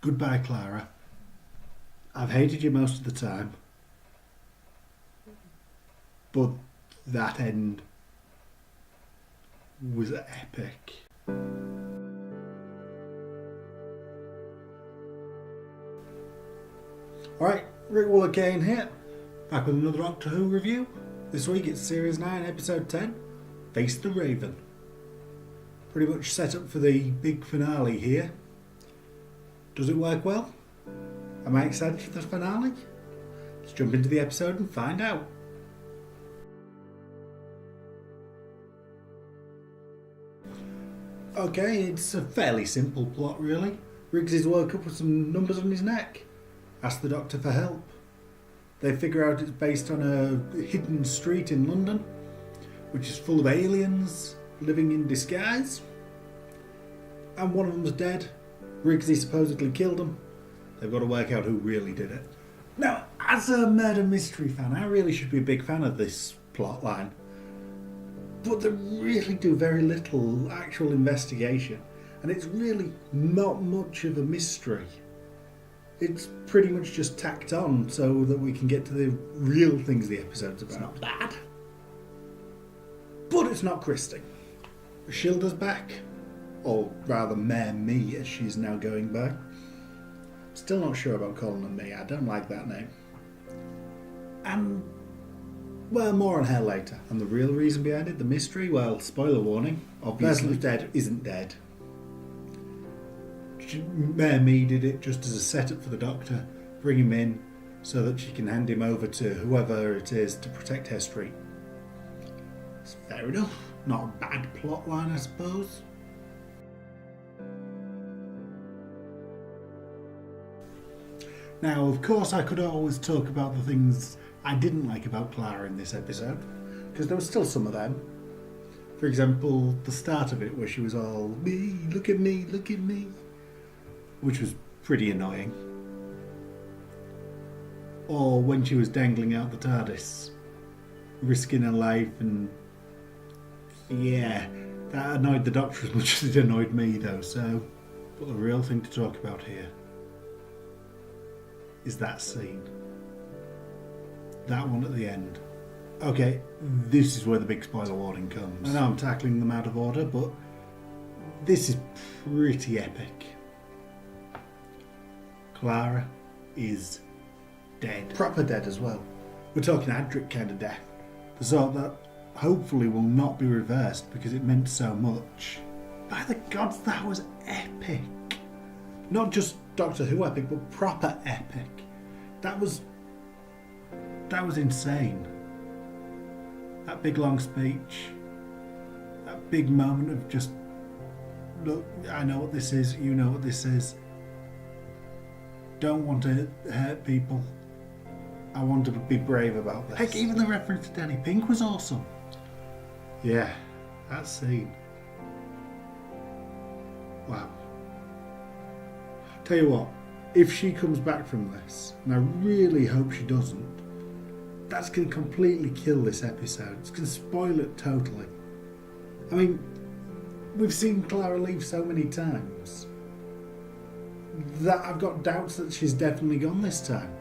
Goodbye, Clara. I've hated you most of the time. But that end was epic. Alright, Rick Wool again here, back with another Doctor Who review. This week it's Series 9, Episode 10, Face the Raven. Pretty much set up for the big finale here. Does it work well? Am I excited for the finale? Let's jump into the episode and find out. Okay, it's a fairly simple plot really. Riggs woke up with some numbers on his neck. Ask the Doctor for help. They figure out it's based on a hidden street in London, which is full of aliens living in disguise. And one of them's dead. Riggsy supposedly killed him. They've got to work out who really did it. Now, as a murder mystery fan, I really should be a big fan of this plot line. But they really do very little actual investigation. And it's really not much of a mystery. It's pretty much just tacked on so that we can get to the real things the episode's about. It's not bad. But it's not Christy. Shilda's back. Or rather, Mare Me, as she's now going by. Still not sure about calling her Me. I don't like that name. And, well, more on her later. And the real reason behind it, the mystery, well, spoiler warning, obviously who's dead isn't dead. Mare Me did it just as a setup for the Doctor, bring him in so that she can hand him over to whoever it is to protect her street. It's fair enough. Not a bad plot line, I suppose. Now, of course, I could always talk about the things I didn't like about Clara in this episode, because there was still some of them. For example, the start of it where she was all, me, look at me, which was pretty annoying. Or when she was dangling out the TARDIS, risking her life, and yeah, that annoyed the Doctor as much as it annoyed me though, so, but the real thing to talk about here is that scene. That one at the end. Okay, this is where the big spoiler warning comes. I know I'm tackling them out of order, but this is pretty epic. Clara is dead. Proper dead as well. We're talking Adric kind of death. The sort that hopefully will not be reversed because it meant so much. By the gods, that was epic. Not just Doctor Who epic, but proper epic. That was insane. That big long speech. That big moment of just, look, I know what this is, you know what this is. Don't want to hurt people. I want to be brave about this. Heck, even the reference to Danny Pink was awesome. Yeah, that scene. Wow. Tell you what, if she comes back from this, and I really hope she doesn't, that's going to completely kill this episode. It's going to spoil it totally. I mean, we've seen Clara leave so many times that I've got doubts that she's definitely gone this time,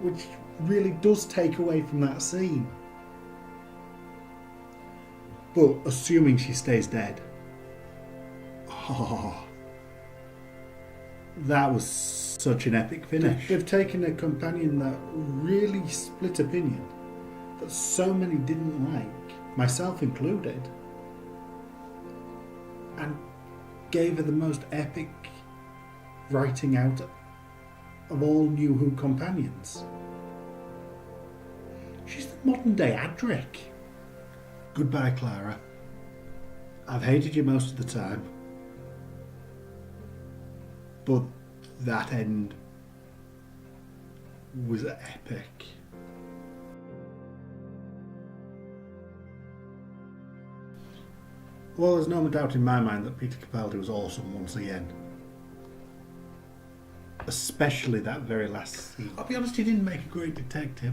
which really does take away from that scene. But assuming she stays dead, that was such an epic finish. They've taken a companion that really split opinion, that so many didn't like, myself included, and gave her the most epic writing out of all New Who companions. She's the modern day Adric. Goodbye, Clara. I've hated you most of the time. But that end was epic. Well, there's no doubt in my mind that Peter Capaldi was awesome once again. Especially that very last scene. I'll be honest, he didn't make a great detective.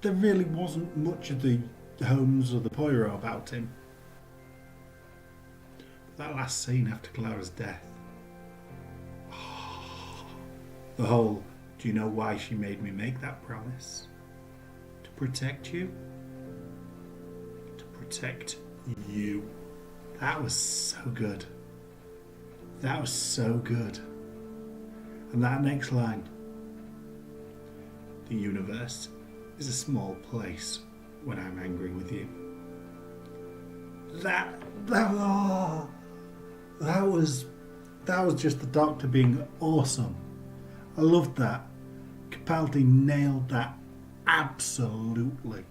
There really wasn't much of the Holmes or the Poirot about him. But that last scene after Clara's death. Oh, The whole, do you know why she made me make that promise? To protect you? To protect you. That was so good. That was so good. And that next line. The universe is a small place when I'm angry with you. That was just the Doctor being awesome. I loved that. Capaldi nailed that absolutely.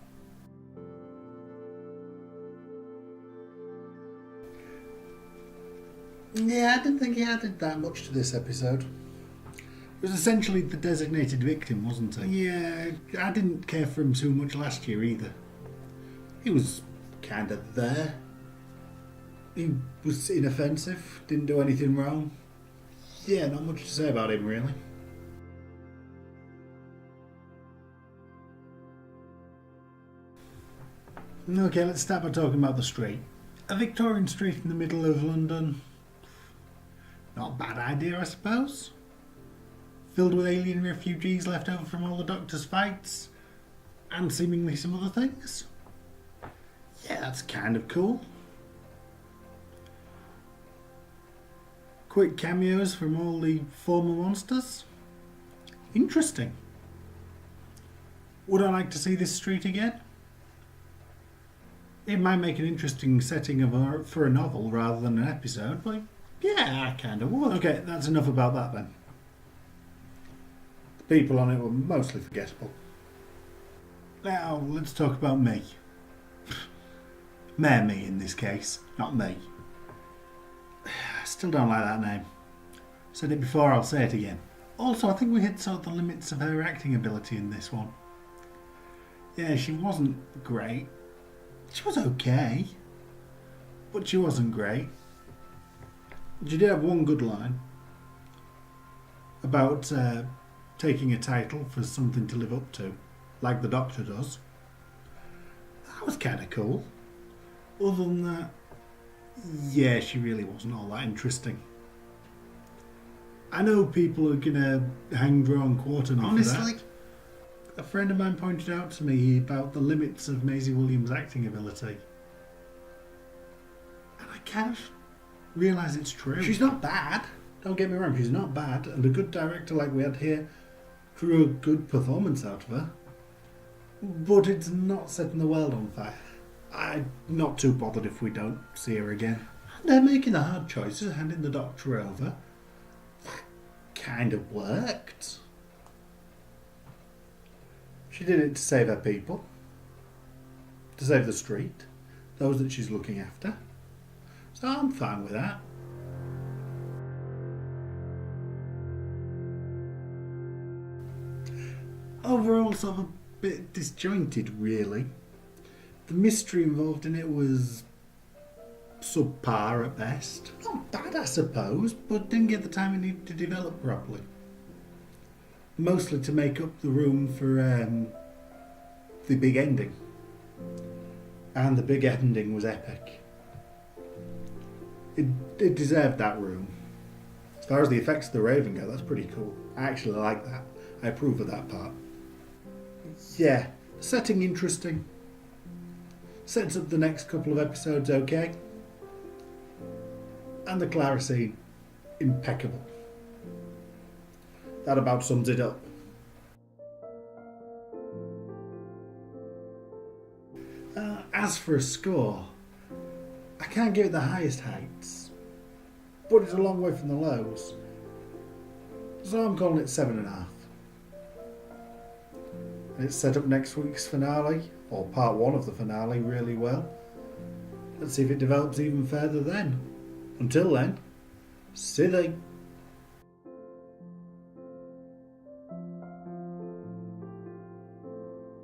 Yeah, I didn't think he added that much to this episode. It was essentially the designated victim, wasn't he? Yeah, I didn't care for him too much last year either. He was kind of there. He was inoffensive, didn't do anything wrong. Yeah, not much to say about him really. Okay, let's start by talking about the street. A Victorian street in the middle of London. Not a bad idea, I suppose. Filled with alien refugees left over from all the Doctor's fights. And seemingly some other things. Yeah, that's kind of cool. Quick cameos from all the former monsters. Interesting. Would I like to see this street again? It might make an interesting setting for a novel rather than an episode, but yeah, I kind of would. Okay, that's enough about that then. The people on it were mostly forgettable. Now, let's talk about me. Mayor Me in this case, not me. I still don't like that name. Said it before, I'll say it again. Also, I think we hit sort of the limits of her acting ability in this one. Yeah, she wasn't great. She was okay, but she wasn't great. She did have one good line about taking a title for something to live up to, like the Doctor does. That was kind of cool. Other than that, yeah, she really wasn't all that interesting. I know people are gonna hang drawn quarter me for that. A friend of mine pointed out to me about the limits of Maisie Williams' acting ability. And I kind of realise it's true. She's not bad. Don't get me wrong, she's not bad. And a good director like we had here drew a good performance out of her. But it's not setting the world on fire. I'm not too bothered if we don't see her again. And they're making the hard choices, handing the Doctor over. That kind of worked. She did it to save her people, to save the street, those that she's looking after. So I'm fine with that. Overall, sort of a bit disjointed, really. The mystery involved in it was subpar at best. Not bad, I suppose, but didn't get the time it needed to develop properly. Mostly to make up the room for the big ending. And the big ending was epic. It deserved that room. As far as the effects of the Raven go, that's pretty cool. I actually like that. I approve of that part. Yeah, setting interesting. Sets up the next couple of episodes okay. And the Clara scene, impeccable. That about sums it up. As for a score, I can't give it the highest heights, but it's a long way from the lows. So I'm calling it 7.5. It's set up next week's finale, or part 1 of the finale, really well. Let's see if it develops even further then. Until then, see you.